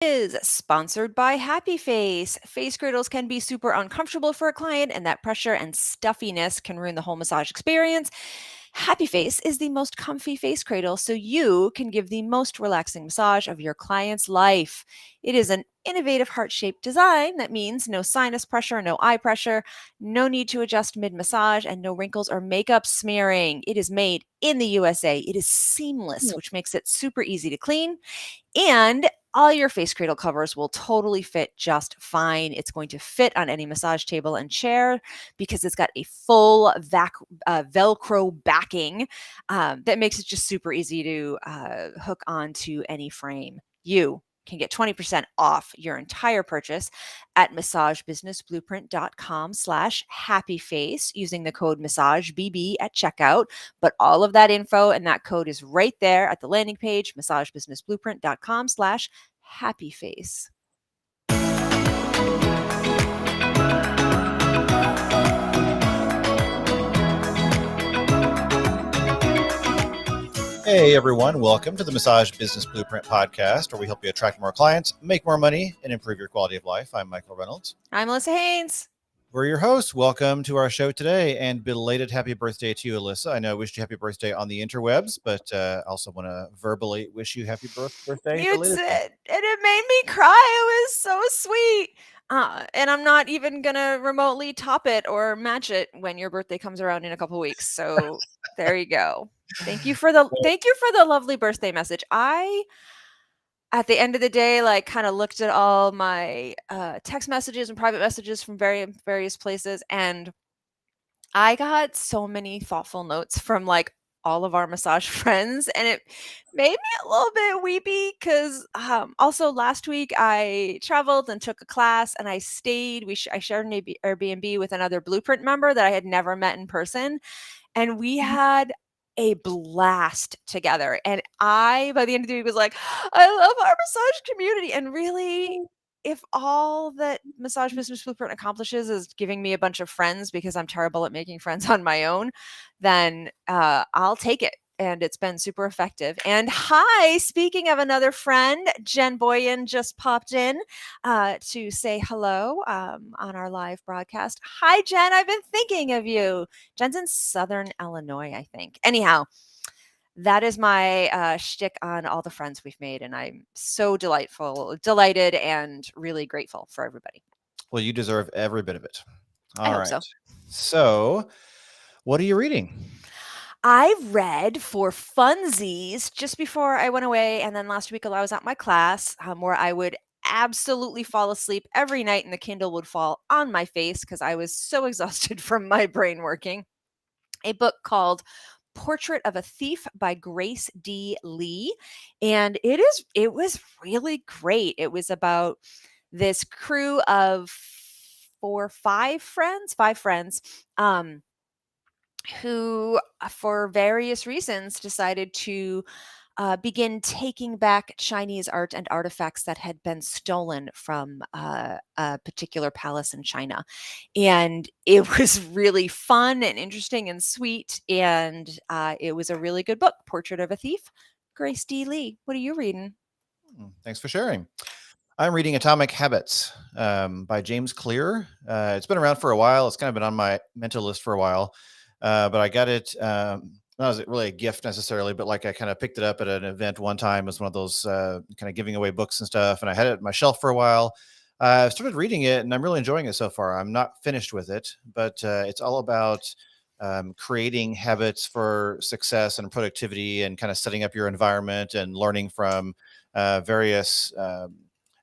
Is sponsored by Happy Face. Face cradles can be super uncomfortable for a client, and that pressure and stuffiness can ruin the whole massage experience. Happy Face is the most comfy face cradle so you can give the most relaxing massage of your client's life. It is an innovative heart-shaped design that means no sinus pressure, no eye pressure, no need to adjust mid-massage, and no wrinkles or makeup smearing. It is made in the USA. It is seamless, which makes it super easy to clean. And all your face cradle covers will totally fit just fine. It's going to fit on any massage table and chair because it's got a full Velcro backing that makes it just super easy to hook onto any frame. You can get 20% off your entire purchase at massagebusinessblueprint.com/happyface using the code MassageBB at checkout. But all of that info and that code is right there at the landing page, massagebusinessblueprint.com/happyface. Hey everyone, welcome to the Massage Business Blueprint podcast, where we help you attract more clients, make more money, and improve your quality of life. I'm Michael Reynolds. I'm Alyssa Haynes. We're your hosts. Welcome to our show today, and belated happy birthday to you, Alyssa. I know I wished you happy birthday on the interwebs, but I also want to verbally wish you happy birthday. You did, and it made me cry. It was so sweet. And I'm not even gonna remotely top it or match it when your birthday comes around in a couple weeks. So there you go. Thank you for the lovely birthday message. I, at the end of the day, like kind of looked at all my text messages and private messages from various places, and I got so many thoughtful notes from like all of our massage friends, and it made me a little bit weepy because also last week I traveled and took a class, and I stayed. I shared an Airbnb with another Blueprint member that I had never met in person, and we had a blast together. And I, by the end of the week, was like, I love our massage community. And really, if all that Massage Business Blueprint accomplishes is giving me a bunch of friends because I'm terrible at making friends on my own, then I'll take it. And it's been super effective. And hi, speaking of another friend, Jen Boyan just popped in to say hello on our live broadcast. Hi, Jen. I've been thinking of you. Jen's in Southern Illinois, I think. Anyhow, that is my shtick on all the friends we've made. And I'm so delighted, and really grateful for everybody. Well, you deserve every bit of it. I hope so. So, what are you reading? I read for funsies just before I went away, and then last week I was at my class where I would absolutely fall asleep every night, and the Kindle would fall on my face because I was so exhausted from my brain working. A book called Portrait of a Thief by Grace D. Lee, and it was really great. It was about this crew of five friends, who, for various reasons, decided to begin taking back Chinese art and artifacts that had been stolen from a particular palace in China. And it was really fun and interesting and sweet. And it was a really good book, Portrait of a Thief, Grace D. Lee. What are you reading? Thanks for sharing. I'm reading Atomic Habits by James Clear. It's been around for a while. It's kind of been on my mental list for a while. But I got it, not as really a gift necessarily, but like I kind of picked it up at an event one time as one of those kind of giving away books and stuff. And I had it on my shelf for a while. I started reading it, and I'm really enjoying it so far. I'm not finished with it, but it's all about creating habits for success and productivity, and kind of setting up your environment and learning from various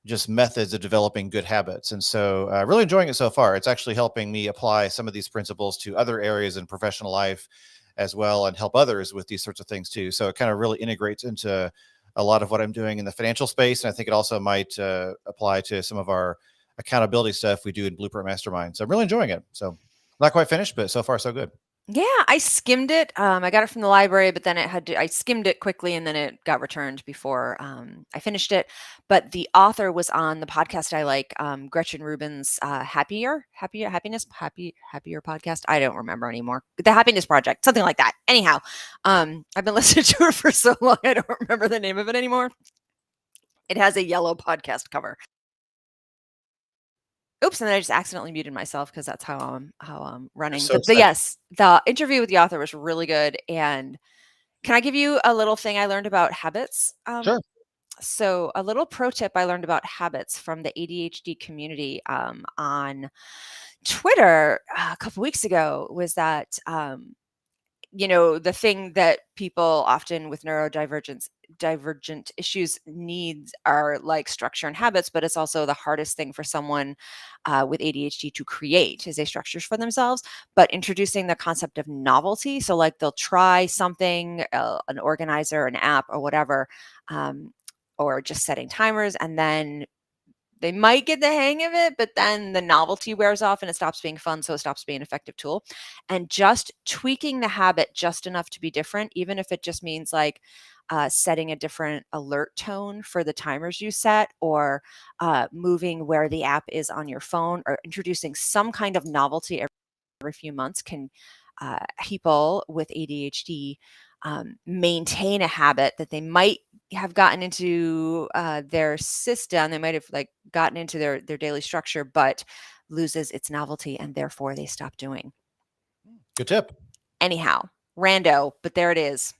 just methods of developing good habits. And so really enjoying it so far. It's actually helping me apply some of these principles to other areas in professional life as well, and help others with these sorts of things too. So it kind of really integrates into a lot of what I'm doing in the financial space. And I think it also might apply to some of our accountability stuff we do in Blueprint Mastermind. So I'm really enjoying it. So not quite finished, but so far so good. Yeah, I skimmed it. I got it from the library, but then I skimmed it quickly, and then it got returned before I finished it. But the author was on the podcast I like, Gretchen Rubin's Happier podcast. I don't remember anymore. The Happiness Project, something like that. Anyhow, I've been listening to her for so long, I don't remember the name of it anymore. It has a yellow podcast cover. Oops, and then I just accidentally muted myself because that's how I'm running. So Yes, the interview with the author was really good. And can I give you a little thing I learned about habits? sure. So a little pro tip I learned about habits from the ADHD community on Twitter a couple weeks ago was that the thing that people often with divergent issues needs are like structure and habits, but it's also the hardest thing for someone with ADHD to create is a structures for themselves. But introducing the concept of novelty, so like they'll try something, an organizer, an app, or whatever, um, or just setting timers, and then they might get the hang of it, but then the novelty wears off and it stops being fun, so it stops being an effective tool. And just tweaking the habit just enough to be different, even if it just means like setting a different alert tone for the timers you set, or moving where the app is on your phone, or introducing some kind of novelty every few months can people with ADHD maintain a habit that they might have gotten into their system. They might have like gotten into their daily structure, but loses its novelty and therefore they stop doing. Good tip. Anyhow, rando, but there it is.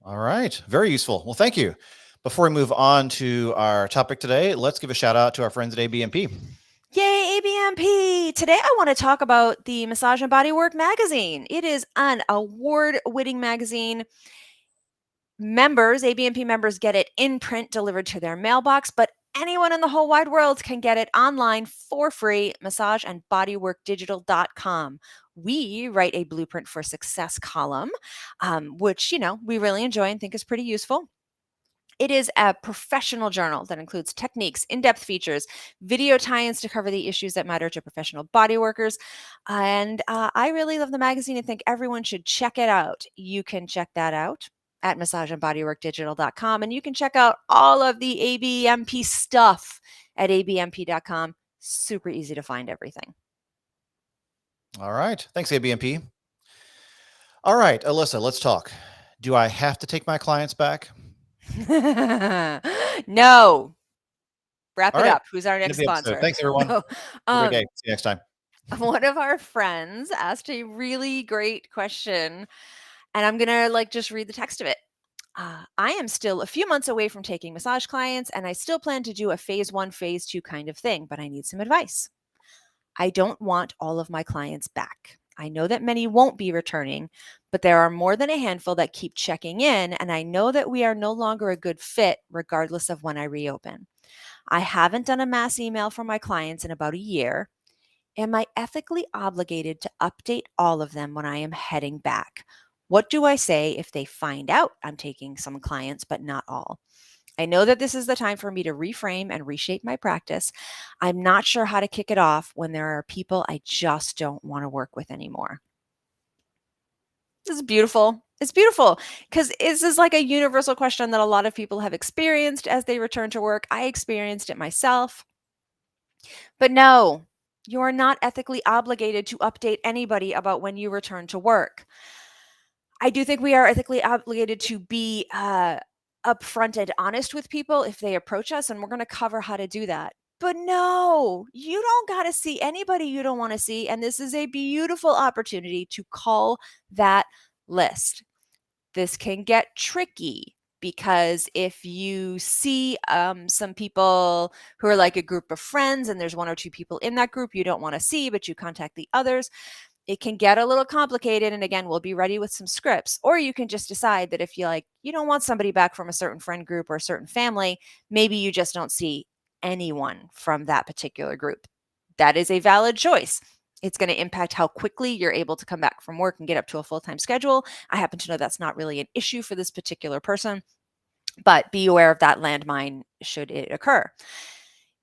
All right. Very useful. Well, thank you. Before we move on to our topic today, let's give a shout out to our friends at ABMP. Yay, ABMP! Today I want to talk about the Massage and Bodywork magazine. It is an award-winning magazine. ABMP members get it in print delivered to their mailbox, but anyone in the whole wide world can get it online for free, massageandbodyworkdigital.com. We write a Blueprint for Success column, which, we really enjoy and think is pretty useful. It is a professional journal that includes techniques, in-depth features, video tie-ins to cover the issues that matter to professional body workers. And I really love the magazine and think everyone should check it out. You can check that out at massageandbodyworkdigital.com. And you can check out all of the ABMP stuff at abmp.com. Super easy to find everything. All right. Thanks, ABMP. All right, Allissa, let's talk. Do I have to take my clients back? No. Wrap All it right. up. Who's our next sponsor? Thanks, everyone. No. Have a great day. See you next time. One of our friends asked a really great question, and I'm gonna just read the text of it. I am still a few months away from taking massage clients, and I still plan to do a phase 1, phase 2 kind of thing, but I need some advice. I don't want all of my clients back. I know that many won't be returning, but there are more than a handful that keep checking in, and I know that we are no longer a good fit regardless of when I reopen. I haven't done a mass email for my clients in about a year. Am I ethically obligated to update all of them when I am heading back? What do I say if they find out I'm taking some clients, but not all? I know that this is the time for me to reframe and reshape my practice. I'm not sure how to kick it off when there are people I just don't want to work with anymore. This is beautiful. It's beautiful because this is like a universal question that a lot of people have experienced as they return to work. I experienced it myself. But no, you are not ethically obligated to update anybody about when you return to work. I do think we are ethically obligated to be upfront and honest with people if they approach us, and we're going to cover how to do that. But no, you don't got to see anybody you don't want to see. And this is a beautiful opportunity to call that list. This can get tricky because if you see some people who are like a group of friends and there's 1 or 2 people in that group you don't want to see, but you contact the others, it can get a little complicated. And again, we'll be ready with some scripts. Or you can just decide that if you don't want somebody back from a certain friend group or a certain family, maybe you just don't see anyone from that particular group. That is a valid choice. It's going to impact how quickly you're able to come back from work and get up to a full-time schedule. I happen to know that's not really an issue for this particular person, but be aware of that landmine should it occur.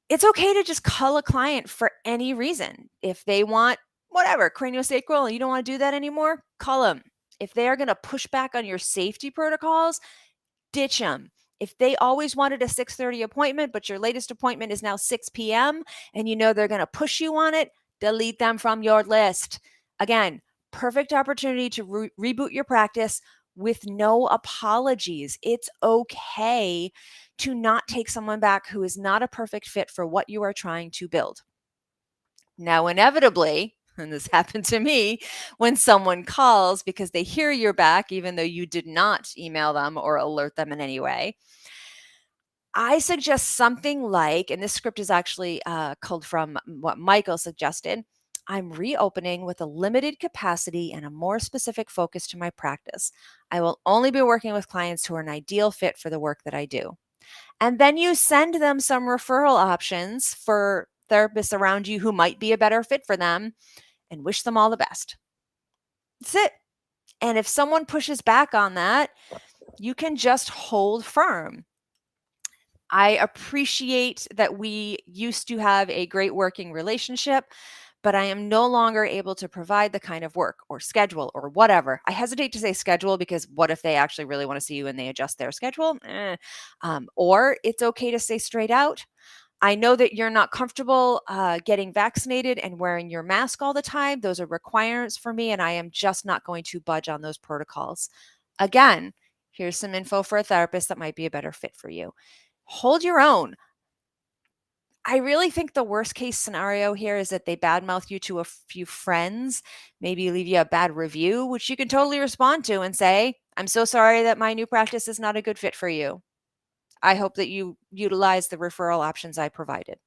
It's okay to just call a client for any reason. If they want whatever, craniosacral, and you don't want to do that anymore, call them. If they are going to push back on your safety protocols, ditch them. If they always wanted a 6:30 appointment, but your latest appointment is now 6 p.m. and you know they're going to push you on it, delete them from your list. Again, perfect opportunity to reboot your practice with no apologies. It's okay to not take someone back who is not a perfect fit for what you are trying to build. Now, inevitably, and this happened to me, when someone calls because they hear you're back, even though you did not email them or alert them in any way, I suggest something like, and this script is actually culled from what Michael suggested. I'm reopening with a limited capacity and a more specific focus to my practice. I will only be working with clients who are an ideal fit for the work that I do. And then you send them some referral options for therapists around you who might be a better fit for them and wish them all the best. That's it. And if someone pushes back on that, you can just hold firm. I appreciate that we used to have a great working relationship, but I am no longer able to provide the kind of work or schedule or whatever. I hesitate to say schedule because what if they actually really want to see you and they adjust their schedule? Or it's okay to say straight out, I know that you're not comfortable getting vaccinated and wearing your mask all the time. Those are requirements for me, and I am just not going to budge on those protocols. Again, here's some info for a therapist that might be a better fit for you. Hold your own. I really think the worst case scenario here is that they badmouth you to a few friends, maybe leave you a bad review, which you can totally respond to and say, I'm so sorry that my new practice is not a good fit for you. I hope that you utilize the referral options I provided.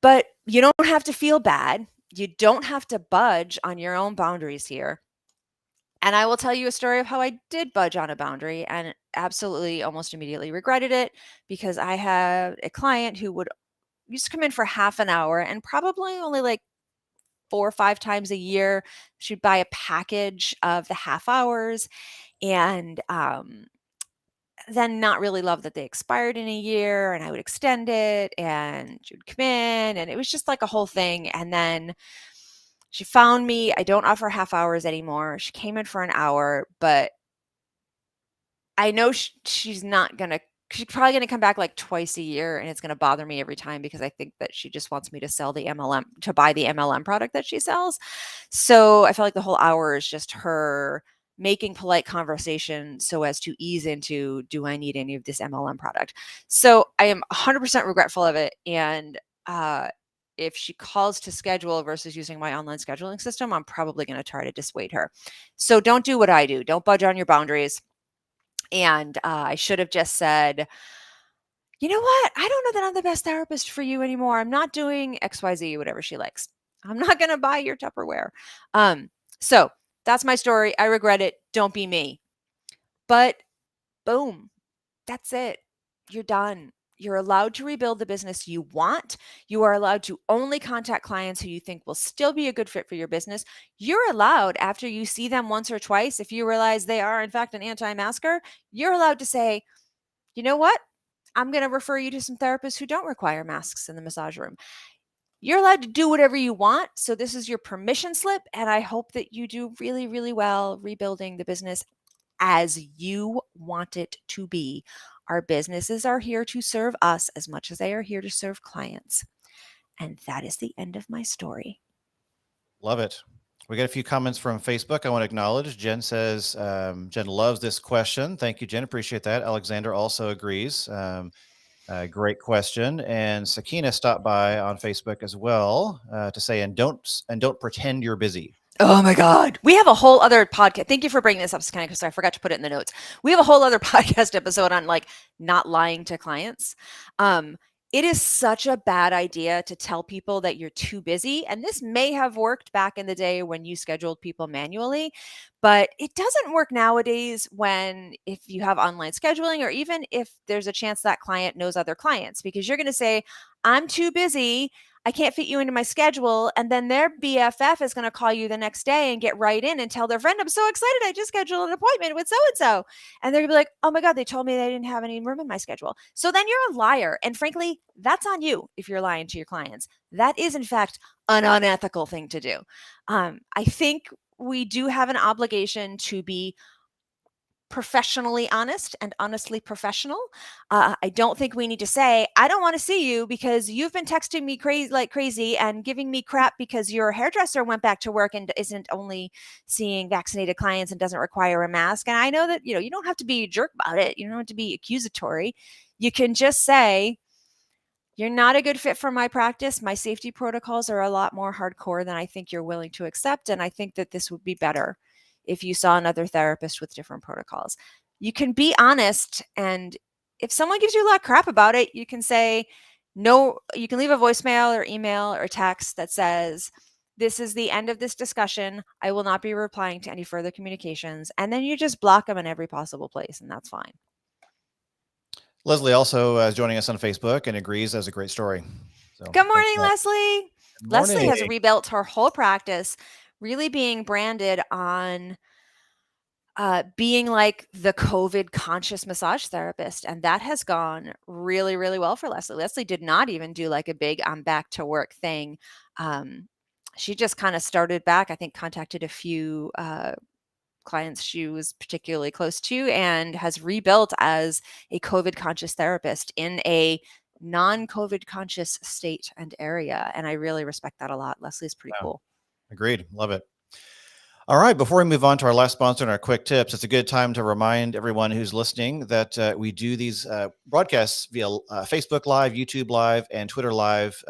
But you don't have to feel bad. You don't have to budge on your own boundaries here. And I will tell you a story of how I did budge on a boundary and absolutely almost immediately regretted it, because I had a client who would used to come in for half an hour, and probably only like 4 or 5 times a year she'd buy a package of the half hours, and then not really love that they expired in a year, and I would extend it and she would come in and it was just like a whole thing. And then she found me. I don't offer half hours anymore. She came in for an hour, but I know she's not going to, she's probably going to come back like twice a year, and it's going to bother me every time because I think that she just wants me to sell the MLM, to buy the MLM product that she sells. So I feel like the whole hour is just her making polite conversation so as to ease into, do I need any of this MLM product? So I am 100% regretful of it. And if she calls to schedule versus using my online scheduling system, I'm probably going to try to dissuade her. So don't do what I do. Don't budge on your boundaries. And I should have just said, you know what? I don't know that I'm the best therapist for you anymore. I'm not doing XYZ, whatever she likes. I'm not going to buy your Tupperware. So that's my story. I regret it. Don't be me. But boom, that's it. You're done. You're allowed to rebuild the business you want. You are allowed to only contact clients who you think will still be a good fit for your business. You're allowed, after you see them once or twice, if you realize they are, in fact, an anti-masker, you're allowed to say, you know what? I'm going to refer you to some therapists who don't require masks in the massage room. You're allowed to do whatever you want. So this is your permission slip. And I hope that you do really, really well rebuilding the business as you want it to be. Our businesses are here to serve us as much as they are here to serve clients. And that is the end of my story. Love it. We got a few comments from Facebook I want to acknowledge. Jen says, Jen loves this question. Thank you, Jen. Appreciate that. Alexander also agrees. Great question. And Sakina stopped by on Facebook as well to say, and don't pretend you're busy. Oh my God. We have a whole other podcast. Thank you for bringing this up, Sakina, because I forgot to put it in the notes. We have a whole other podcast episode on like not lying to clients. It is such a bad idea to tell people that you're too busy. And this may have worked back in the day when you scheduled people manually, but it doesn't work nowadays when, if you have online scheduling, or even if there's a chance that client knows other clients, because you're going to say, I'm too busy. I can't fit you into my schedule. And then their BFF is going to call you the next day and get right in and tell their friend, I'm so excited. I just scheduled an appointment with so-and-so. And they're going to be like, oh my God, they told me they didn't have any room in my schedule. So then you're a liar. And frankly, that's on you if you're lying to your clients. That is, in fact, an unethical thing to do. I think we do have an obligation to be professionally honest and honestly professional. I don't think we need to say, I don't want to see you because you've been texting me crazy and giving me crap because your hairdresser went back to work and isn't only seeing vaccinated clients and doesn't require a mask. And I know that, you don't have to be a jerk about it. You don't have to be accusatory. You can just say, you're not a good fit for my practice. My safety protocols are a lot more hardcore than I think you're willing to accept. And I think that this would be better if you saw another therapist with different protocols. You can be honest. And if someone gives you a lot of crap about it, you can say, no, you can leave a voicemail or email or text that says, this is the end of this discussion. I will not be replying to any further communications. And then you just block them in every possible place, and that's fine. Leslie also is joining us on Facebook and agrees that's a great story. So good morning, Leslie. Good Leslie morning. has rebuilt her whole practice, really being branded on being like the COVID conscious massage therapist. And that has gone really, really well for Leslie. Leslie did not even do like a big I'm back to work thing. She just kind of started back, I think, contacted a few clients she was particularly close to, and has rebuilt as a COVID conscious therapist in a non-COVID conscious state and area. And I really respect that a lot. Leslie's pretty cool. Agreed. Love it. All right. Before we move on to our last sponsor and our quick tips, it's a good time to remind everyone who's listening that we do these broadcasts via Facebook Live, YouTube Live, and Twitter Live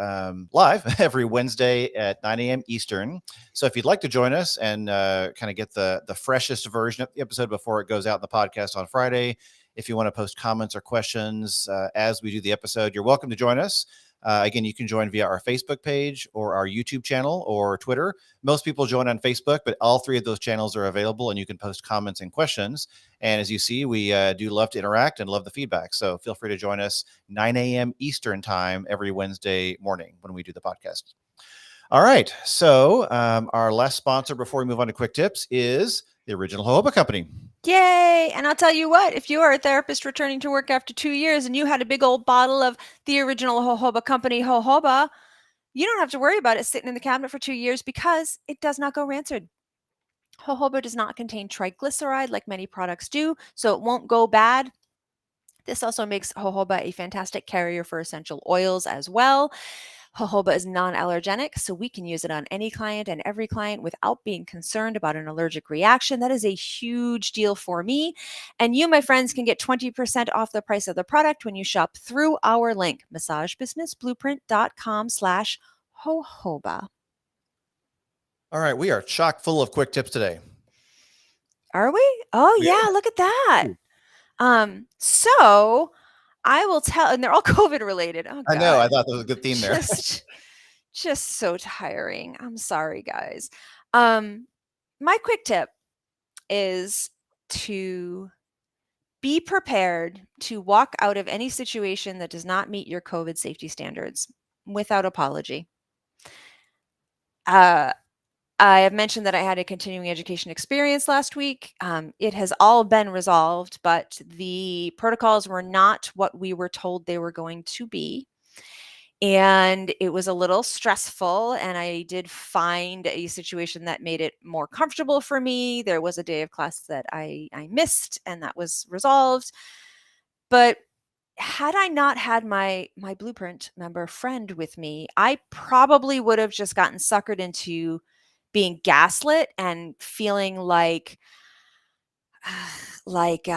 every Wednesday at 9 a.m. Eastern. So if you'd like to join us and kind of get the freshest version of the episode before it goes out in the podcast on Friday, if you want to post comments or questions as we do the episode, you're welcome to join us. Again, you can join via our Facebook page or our YouTube channel or Twitter. Most people join on Facebook, but all three of those channels are available and you can post comments and questions. And as you see, we do love to interact and love the feedback. So feel free to join us 9 a.m. Eastern time every Wednesday morning when we do the podcast. All right. So our last sponsor before we move on to quick tips is the Original Jojoba Company. Yay! And I'll tell you what, if you are a therapist returning to work after 2 years and you had a big old bottle of the Original Jojoba Company jojoba, you don't have to worry about it sitting in the cabinet for 2 years because it does not go rancid. Jojoba does not contain triglyceride like many products do, so it won't go bad. This also makes jojoba a fantastic carrier for essential oils as well. Jojoba is non-allergenic, so we can use it on any client and every client without being concerned about an allergic reaction. That is a huge deal for me. And you, my friends, can get 20% off the price of the product when you shop through our link, massagebusinessblueprint.com/jojoba. All right. We are chock full of quick tips today. Are we? Oh, yeah, look at that. So I will tell, and they're all COVID related. Oh, God. I know. I thought there was a good theme there. Just so tiring. I'm sorry, guys. My quick tip is to be prepared to walk out of any situation that does not meet your COVID safety standards without apology. I have mentioned that I had a continuing education experience last week. It has all been resolved, but the protocols were not what we were told they were going to be. And it was a little stressful, and I did find a situation that made it more comfortable for me. There was a day of class that I missed, and that was resolved. But had I not had my Blueprint member friend with me, I probably would have just gotten suckered into being gaslit and feeling like like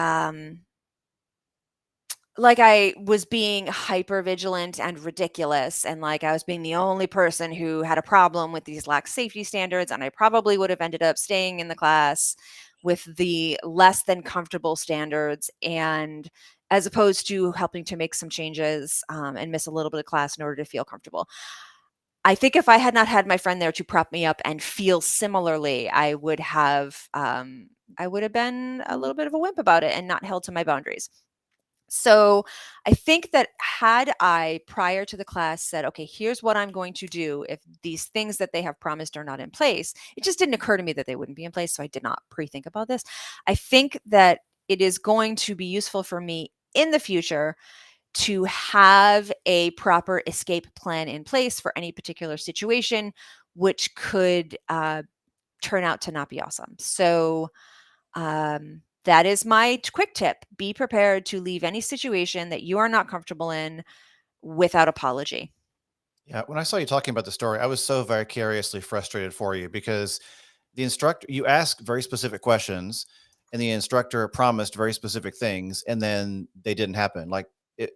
like I was being hyper vigilant and ridiculous, and like I was being the only person who had a problem with these lax safety standards, and I probably would have ended up staying in the class with the less than comfortable standards, and as opposed to helping to make some changes and miss a little bit of class in order to feel comfortable. I think if I had not had my friend there to prop me up and feel similarly, I would have been a little bit of a wimp about it and not held to my boundaries. So I think that had I, prior to the class, said, okay, here's what I'm going to do if these things that they have promised are not in place, it just didn't occur to me that they wouldn't be in place. So I did not pre-think about this. I think that it is going to be useful for me in the future to have a proper escape plan in place for any particular situation, which could turn out to not be awesome. So that is my quick tip. Be prepared to leave any situation that you are not comfortable in without apology. Yeah, when I saw you talking about the story, I was so vicariously frustrated for you because the instructor, you ask very specific questions and the instructor promised very specific things and then they didn't happen. Like it,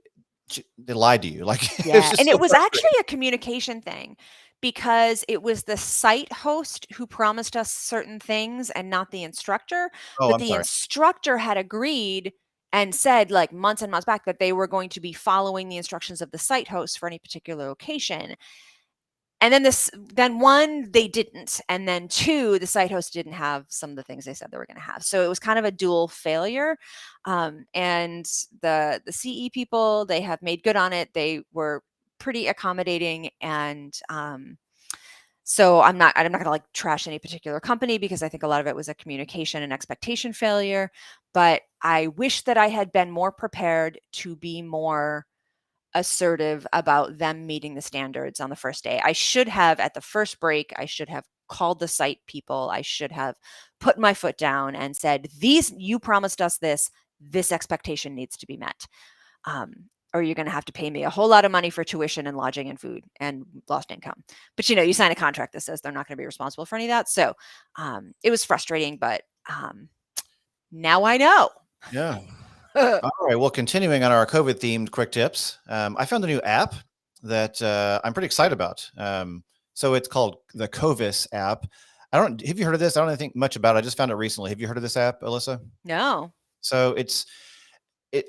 they lied to you. Like it's Yeah, just and so it was actually frustrating. a communication thing because it was the site host who promised us certain things and not the instructor, Oh, but I'm the sorry. instructor had agreed and said, like, months and months back, that they were going to be following the instructions of the site host for any particular location. And then one, they didn't, and then two, the site host didn't have some of the things they said they were going to have. So it was kind of a dual failure. And the CE people, they have made good on it. They were pretty accommodating, and so I'm not going to like trash any particular company because I think a lot of it was a communication and expectation failure. But I wish that I had been more prepared to be more assertive about them meeting the standards on the first day. I should have, at the first break, I should have called the site people. I should have put my foot down and said, you promised us this expectation needs to be met. Or you're going to have to pay me a whole lot of money for tuition and lodging and food and lost income. But you sign a contract that says they're not going to be responsible for any of that. So it was frustrating, but now I know. Yeah. All right. Well, continuing on our COVID themed quick tips, I found a new app that I'm pretty excited about. So it's called the Covis app. Have you heard of this? I don't think much about it. I just found it recently. Have you heard of this app, Alyssa? No. So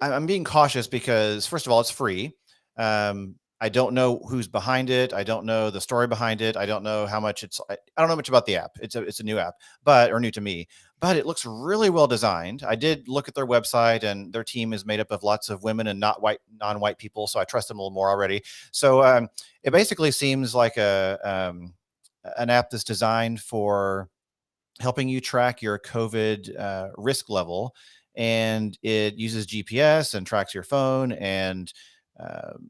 I'm being cautious because first of all, it's free. I don't know who's behind it. I don't know the story behind it. I don't know how much I don't know much about the app. It's a new app, or new to me, but it looks really well designed. I did look at their website and their team is made up of lots of women and non-white people. So I trust them a little more already. So it basically seems like an app that's designed for helping you track your COVID risk level. And it uses GPS and tracks your phone and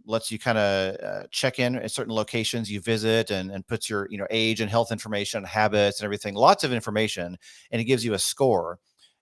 lets you kind of check in at certain locations you visit and puts your age and health information, habits and everything, lots of information. And it gives you a score.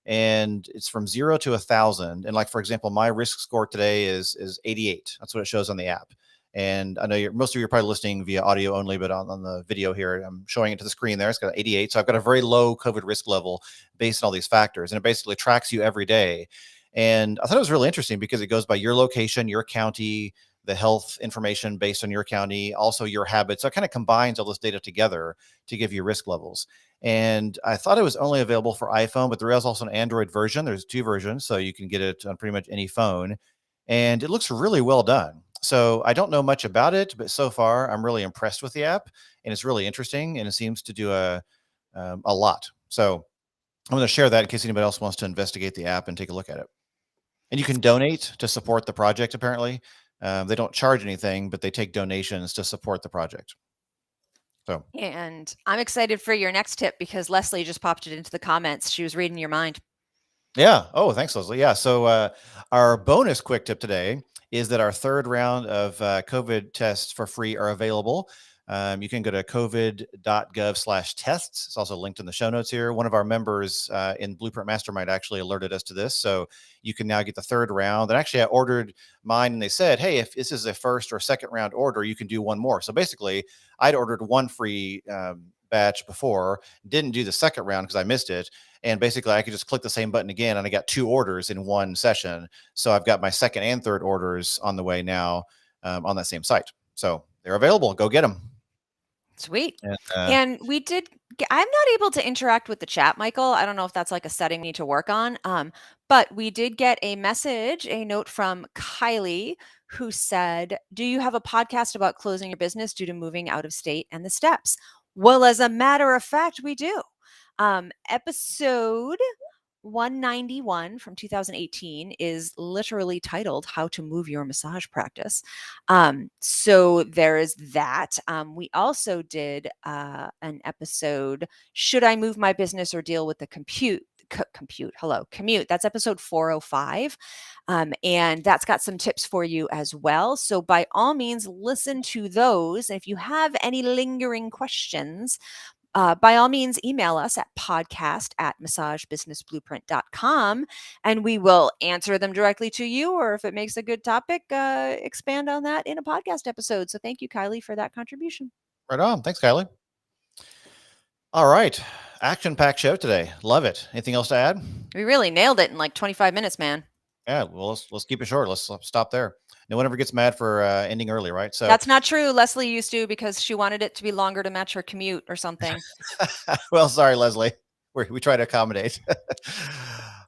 And it's from 0 to 1,000. And like, for example, my risk score today is 88. That's what it shows on the app. And I know most of you are probably listening via audio only, but on the video here, I'm showing it to the screen there. It's got 88. So I've got a very low COVID risk level based on all these factors. And it basically tracks you every day. And I thought it was really interesting because it goes by your location, your county, the health information based on your county, also your habits. So it kind of combines all this data together to give you risk levels. And I thought it was only available for iPhone, but there is also an Android version. There's two versions, so you can get it on pretty much any phone. And it looks really well done. So I don't know much about it, but so far I'm really impressed with the app, and it's really interesting, and it seems to do a lot. So I'm going to share that in case anybody else wants to investigate the app and take a look at it. And you can donate to support the project. Apparently, they don't charge anything, but they take donations to support the project. So, And I'm excited for your next tip because Leslie just popped it into the comments. She was reading your mind. yeah. Oh, thanks, Leslie. Yeah. So our bonus quick tip today is that our third round of COVID tests for free are available. You can go to covid.gov/tests. It's also linked in the show notes here. One of our members in Blueprint Mastermind actually alerted us to this. So you can now get the third round. And actually, I ordered mine and they said, hey, if this is a first or second round order, you can do one more. So basically, I'd ordered one free batch before, didn't do the second round because I missed it. And basically, I could just click the same button again, and I got two orders in one session. So I've got my second and third orders on the way now on that same site. So they're available. Go get them. Sweet. And, And I'm not able to interact with the chat, Michael. I don't know if that's like a setting we need to work on. But we did get a note from Kylie, who said, do you have a podcast about closing your business due to moving out of state and the steps? Well, as a matter of fact, we do. Episode 191 from 2018 is literally titled How to Move Your Massage Practice. So there is that. We also did an episode, Should I Move My Business or Deal with the Commute? That's episode 405. And that's got some tips for you as well. So by all means, listen to those. And if you have any lingering questions, by all means, email us at podcast@massagebusinessblueprint.com, and we will answer them directly to you, or if it makes a good topic, expand on that in a podcast episode. So thank you, Kylie, for that contribution. Right on. Thanks, Kylie. All right. Action-packed show today. Love it. Anything else to add? We really nailed it in like 25 minutes, man. Yeah, well, let's keep it short. Let's stop there. No one ever gets mad for ending early, right? So That's not true. Leslie used to, because she wanted it to be longer to match her commute or something. well, sorry, Leslie. We try to accommodate.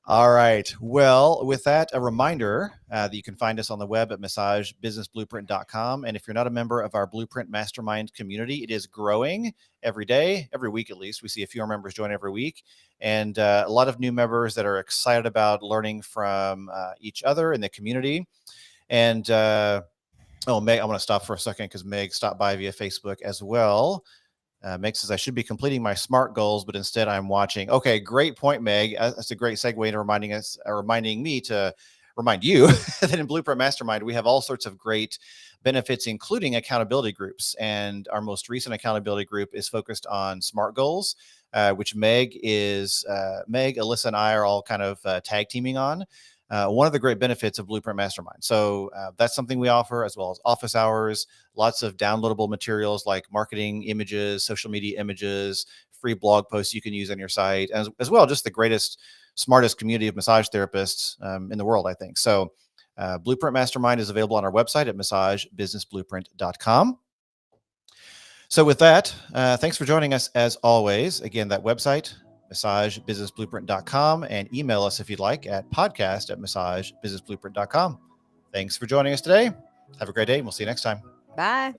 All right. Well, with that, a reminder that you can find us on the web at massagebusinessblueprint.com. And if you're not a member of our Blueprint Mastermind community, it is growing every day, every week at least. We see a few members join every week, and a lot of new members that are excited about learning from each other in the community. And Meg, I want to stop for a second because Meg stopped by via Facebook as well. Meg says I should be completing my SMART goals, but instead I'm watching. Okay, great point, Meg. That's a great segue into reminding me to remind you that in Blueprint Mastermind, we have all sorts of great benefits, including accountability groups. And our most recent accountability group is focused on SMART goals, which Meg, Allissa, and I are all kind of tag teaming on. One of the great benefits of Blueprint Mastermind. So that's something we offer, as well as office hours, lots of downloadable materials like marketing images, social media images, free blog posts you can use on your site, as well just the greatest, smartest community of massage therapists in the world, I think. So Blueprint Mastermind is available on our website at massagebusinessblueprint.com. So with that, thanks for joining us as always. Again, that website, massagebusinessblueprint.com, and email us if you'd like at podcast@massagebusinessblueprint.com. Thanks for joining us today. Have a great day, and we'll see you next time. Bye.